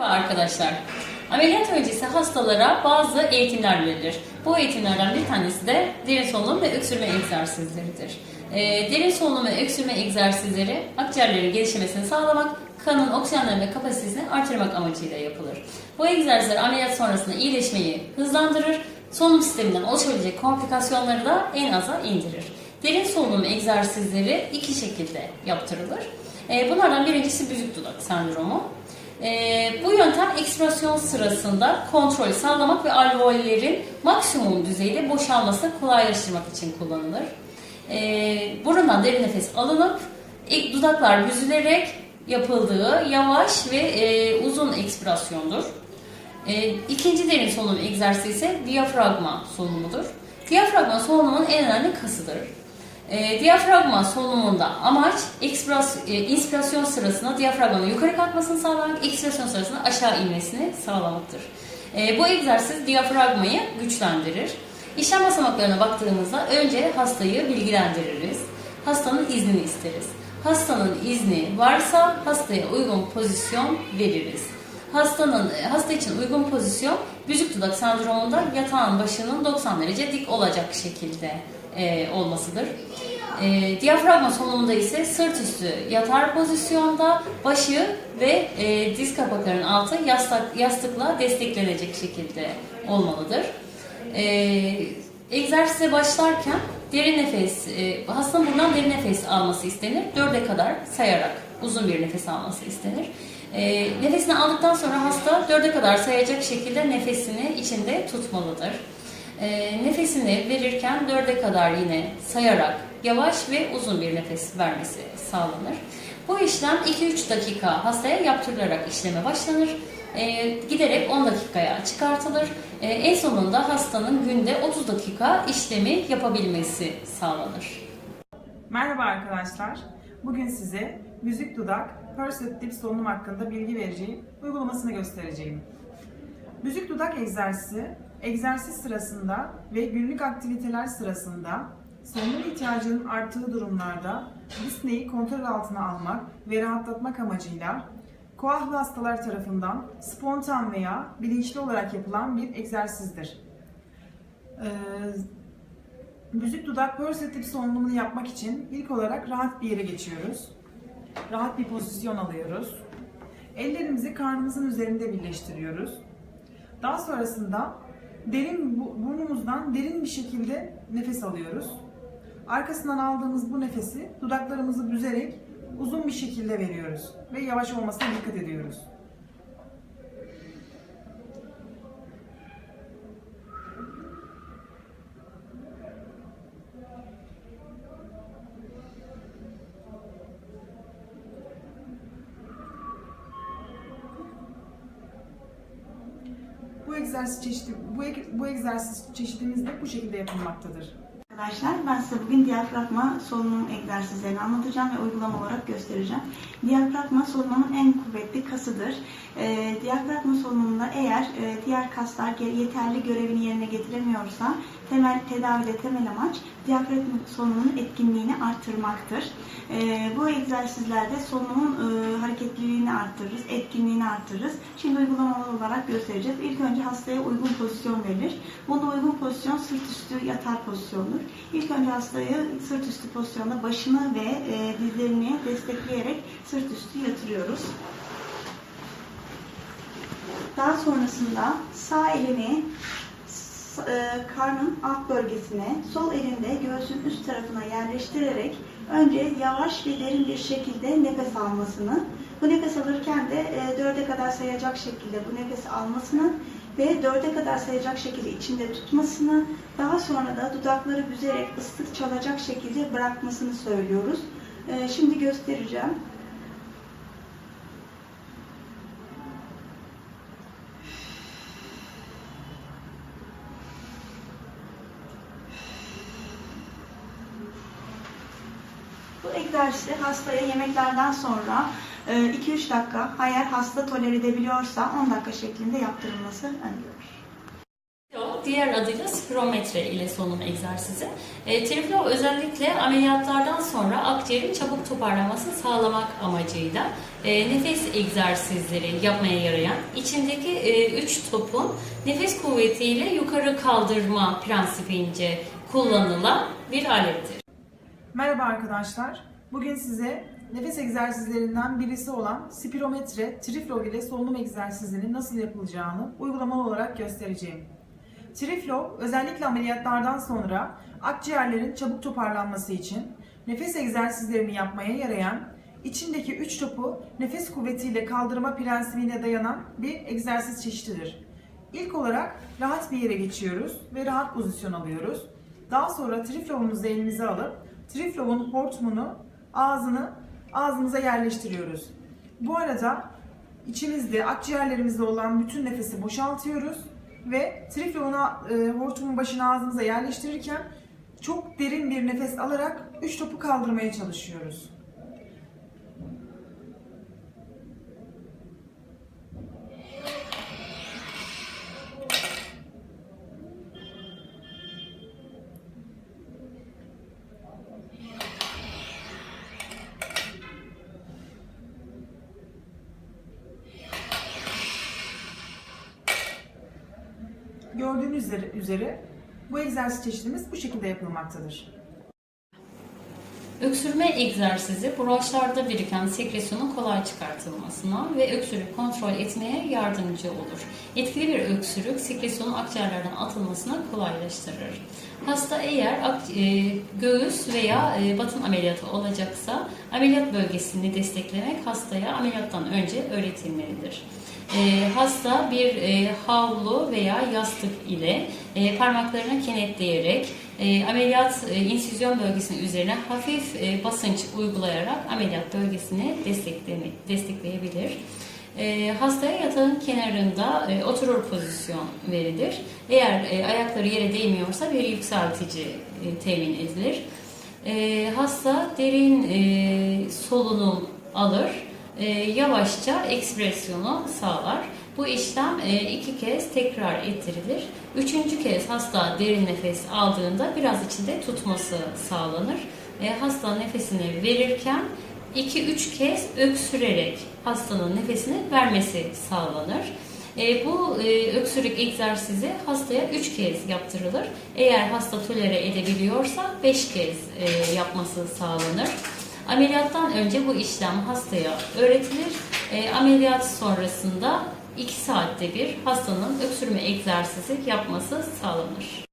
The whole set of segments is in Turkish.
Merhaba arkadaşlar. Ameliyat öncesi hastalara bazı eğitimler verilir. Bu eğitimlerden bir tanesi de derin solunum ve öksürme egzersizleridir. Derin solunum ve öksürme egzersizleri akciğerlerin gelişmesini sağlamak, kanın oksijenlenme kapasitesini artırmak amacıyla yapılır. Bu egzersizler ameliyat sonrasında iyileşmeyi hızlandırır, solunum sisteminden oluşabilecek komplikasyonları da en aza indirir. Derin solunum egzersizleri iki şekilde yaptırılır. Bunlardan birincisi büzük dudak sendromu. Bu yöntem ekspirasyon sırasında kontrolü sağlamak ve alveollerin maksimum düzeyde boşalmasını kolaylaştırmak için kullanılır. Burundan derin nefes alınıp dudaklar büzülerek yapıldığı yavaş ve uzun ekspirasyondur. İkinci derin solunum egzersizi ise diyafragma solunumudur. Diyafragma solunumun en önemli kasıdır. Diyafragma solunumunda amaç inspirasyon sırasında diyafragmanın yukarı kalkmasını sağlamak, ekspirasyon sırasında aşağı inmesini sağlamaktır. Bu egzersiz diyafragmayı güçlendirir. İşlem basamaklarına baktığımızda önce hastayı bilgilendiririz. Hastanın iznini isteriz. Hastanın izni varsa hastaya uygun pozisyon veririz. Hasta için uygun pozisyon büzük dudak sendromunda yatağın başının 90 derece dik olacak şekilde olmasıdır. Diyafragma solunumunda ise sırt üstü yatar pozisyonda başı ve diz kapaklarının altı yastıkla desteklenecek şekilde olmalıdır. Egzersize başlarken derin nefes, hastanın burundan derin nefes alması istenir. 4'e kadar sayarak uzun bir nefes alması istenir. Nefesini aldıktan sonra hasta 4'e kadar sayacak şekilde nefesini içinde tutmalıdır. Nefesini verirken 4'e kadar yine sayarak yavaş ve uzun bir nefes vermesi sağlanır. Bu işlem 2-3 dakika hastaya yaptırılarak işleme başlanır. Giderek 10 dakikaya çıkartılır. En sonunda hastanın günde 30 dakika işlemi yapabilmesi sağlanır. Merhaba arkadaşlar. Bugün size büzük dudak, pursed lip solunum hakkında bilgi vereceğim, uygulamasını göstereceğim. Büzük dudak egzersiz sırasında ve günlük aktiviteler sırasında solunum ihtiyacının arttığı durumlarda disneyi kontrol altına almak ve rahatlatmak amacıyla koahlı hastalar tarafından spontan veya bilinçli olarak yapılan bir egzersizdir. Büzük dudak pursed lip solunumunu yapmak için ilk olarak rahat bir yere geçiyoruz. Rahat bir pozisyon alıyoruz. Ellerimizi karnımızın üzerinde birleştiriyoruz. Daha sonrasında burnumuzdan derin bir şekilde nefes alıyoruz. Arkasından aldığımız bu nefesi dudaklarımızı büzerek uzun bir şekilde veriyoruz ve yavaş olmasına dikkat ediyoruz. Bu egzersiz çeşidimiz de bu şekilde yapılmaktadır. Arkadaşlar ben size bugün diyafragma solunum egzersizlerini anlatacağım ve uygulama olarak göstereceğim. Diyafragma solunumun en kuvvetli kasıdır. Diyafragma solunumunda eğer diğer kaslar yeterli görevini yerine getiremiyorsa tedavide temel amaç diyafragma solunumunun etkinliğini artırmaktır. Bu egzersizlerde solunumun hareketliliğini arttırırız, etkinliğini arttırırız. Şimdi uygulamalı olarak göstereceğiz. İlk önce hastaya uygun pozisyon verilir. Bunda uygun pozisyon sırt üstü yatar pozisyonudur. İlk önce hastayı sırt üstü pozisyonda başını ve dizlerini destekleyerek sırt üstü yatırıyoruz. Daha sonrasında sağ elini karnın alt bölgesine, sol elinde göğsün üst tarafına yerleştirerek önce yavaş ve derin bir şekilde nefes almasını, bu nefes alırken de 4'e kadar sayacak şekilde bu nefes almasını ve 4'e kadar sayacak şekilde içinde tutmasını, daha sonra da dudakları büzerek ıslık çalacak şekilde bırakmasını söylüyoruz. Şimdi göstereceğim. Bu egzersizi hastaya yemeklerden sonra 2-3 dakika, eğer hasta tolere edebiliyorsa 10 dakika şeklinde yaptırılması önerilir. diğer adıyla spirometre ile solunum egzersizi. Triflow özellikle ameliyatlardan sonra akciğerin çabuk toparlanmasını sağlamak amacıyla nefes egzersizleri yapmaya yarayan, içindeki 3 topun nefes kuvvetiyle yukarı kaldırma prensibince kullanılan bir alettir. Merhaba arkadaşlar. Bugün size nefes egzersizlerinden birisi olan spirometre, triflow ile solunum egzersizinin nasıl yapılacağını uygulamalı olarak göstereceğim. Triflow özellikle ameliyatlardan sonra akciğerlerin çabuk toparlanması için nefes egzersizlerini yapmaya yarayan, içindeki 3 topu nefes kuvvetiyle kaldırma prensibine dayanan bir egzersiz çeşididir. İlk olarak rahat bir yere geçiyoruz ve rahat pozisyon alıyoruz. Daha sonra triflow'umuzu elimize alıp triflow'un hortumunu ağzımıza yerleştiriyoruz. Bu arada içimizde, akciğerlerimizde olan bütün nefesi boşaltıyoruz ve triflow'un hortumun başına ağzımıza yerleştirirken çok derin bir nefes alarak 3 topu kaldırmaya çalışıyoruz. Gördüğünüz üzere bu egzersiz çeşidimiz bu şekilde yapılmaktadır. Öksürme egzersizi bronşlarda biriken sekresyonun kolay çıkartılmasına ve öksürüğü kontrol etmeye yardımcı olur. Etkili bir öksürük sekresyonun akciğerlerden atılmasına kolaylaştırır. Hasta eğer göğüs veya batın ameliyatı olacaksa ameliyat bölgesini desteklemek hastaya ameliyattan önce öğretilmelidir. Hasta bir havlu veya yastık ile parmaklarını kenetleyerek ameliyat insüzyon bölgesinin üzerine hafif basınç uygulayarak ameliyat bölgesini destekleyebilir. Hastaya yatağın kenarında oturur pozisyon verilir. Eğer ayakları yere değmiyorsa bir yükseltici temin edilir. Hasta derin solunum alır. Yavaşça ekspresyonu sağlar. Bu işlem 2 kez tekrar ettirilir. 3. kez hasta derin nefes aldığında biraz içinde tutması sağlanır. Hasta nefesini verirken 2-3 kez öksürerek hastanın nefesini vermesi sağlanır. Bu öksürük egzersizi hastaya 3 kez yaptırılır. Eğer hasta tolere edebiliyorsa 5 kez yapması sağlanır. Ameliyattan önce bu işlem hastaya öğretilir. Ameliyat sonrasında 2 saatte bir hastanın öksürme egzersizi yapması sağlanır.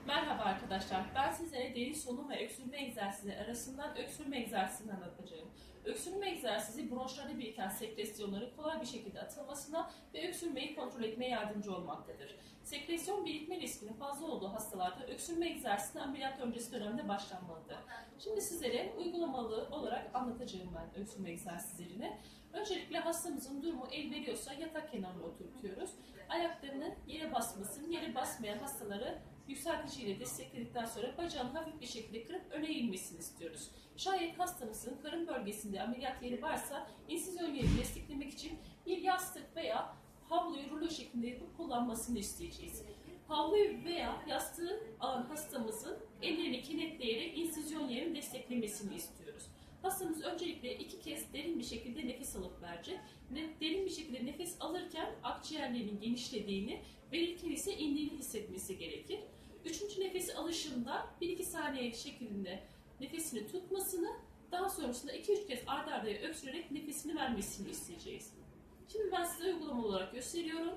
Merhaba arkadaşlar, ben sizlere derin solunum ve öksürme egzersizleri arasından öksürme egzersizini anlatacağım. Öksürme egzersizi bronşlarda biriken sekresyonları kolay bir şekilde atılmasına ve öksürmeyi kontrol etmeye yardımcı olmaktadır. Sekresyon birikme riskinin fazla olduğu hastalarda öksürme egzersizine ameliyat öncesi dönemde başlanmalıdır. Şimdi sizlere uygulamalı olarak anlatacağım ben öksürme egzersizlerini. Öncelikle hastamızın durumu el veriyorsa yatak kenarına oturtuyoruz. Ayaklarının yere basmasın, yere basmayan hastaları yükselticiyle destekledikten sonra bacağını hafif bir şekilde kırıp öne eğilmesini istiyoruz. Şayet hastamızın karın bölgesinde ameliyat yeri varsa insizyon yerini desteklemek için bir yastık veya havluyu rulo şeklinde yapıp kullanmasını isteyeceğiz. Havluyu veya yastığı alan hastamızın ellerini kenetleyerek insizyon yerini desteklemesini istiyoruz. Hastamız öncelikle 2 kez derin bir şekilde nefes alıp verecek. Derin bir şekilde nefes alırken akciğerlerinin genişlediğini, verirken ise indiğini hissetmesi gerekir. 3. nefesi alışında 1-2 saniye şeklinde nefesini tutmasını, daha sonrasında 2-3 kez art arda öksürerek nefesini vermesini isteyeceğiz. Şimdi ben size uygulama olarak gösteriyorum.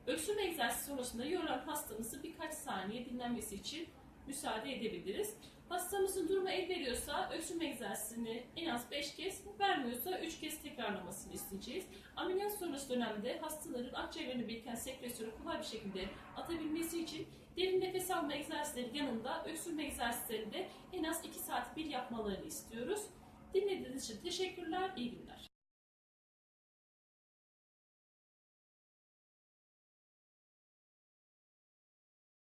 Öksürme egzersizi sonrasında yorulan hastamızı birkaç saniye dinlenmesi için müsaade edebiliriz. Hastamızın durumu el veriyorsa öksürme egzersizini en az 5 kez, vermiyorsa 3 kez tekrarlamasını isteyeceğiz. Ameliyat sonrası dönemde hastaların akciğerlerine biriken sekresyonu kolay bir şekilde atabilmesi için derin nefes alma egzersizleri yanında öksürme egzersizlerini de en az 2 saat bir yapmalarını istiyoruz. Dinlediğiniz için teşekkürler, iyi günler.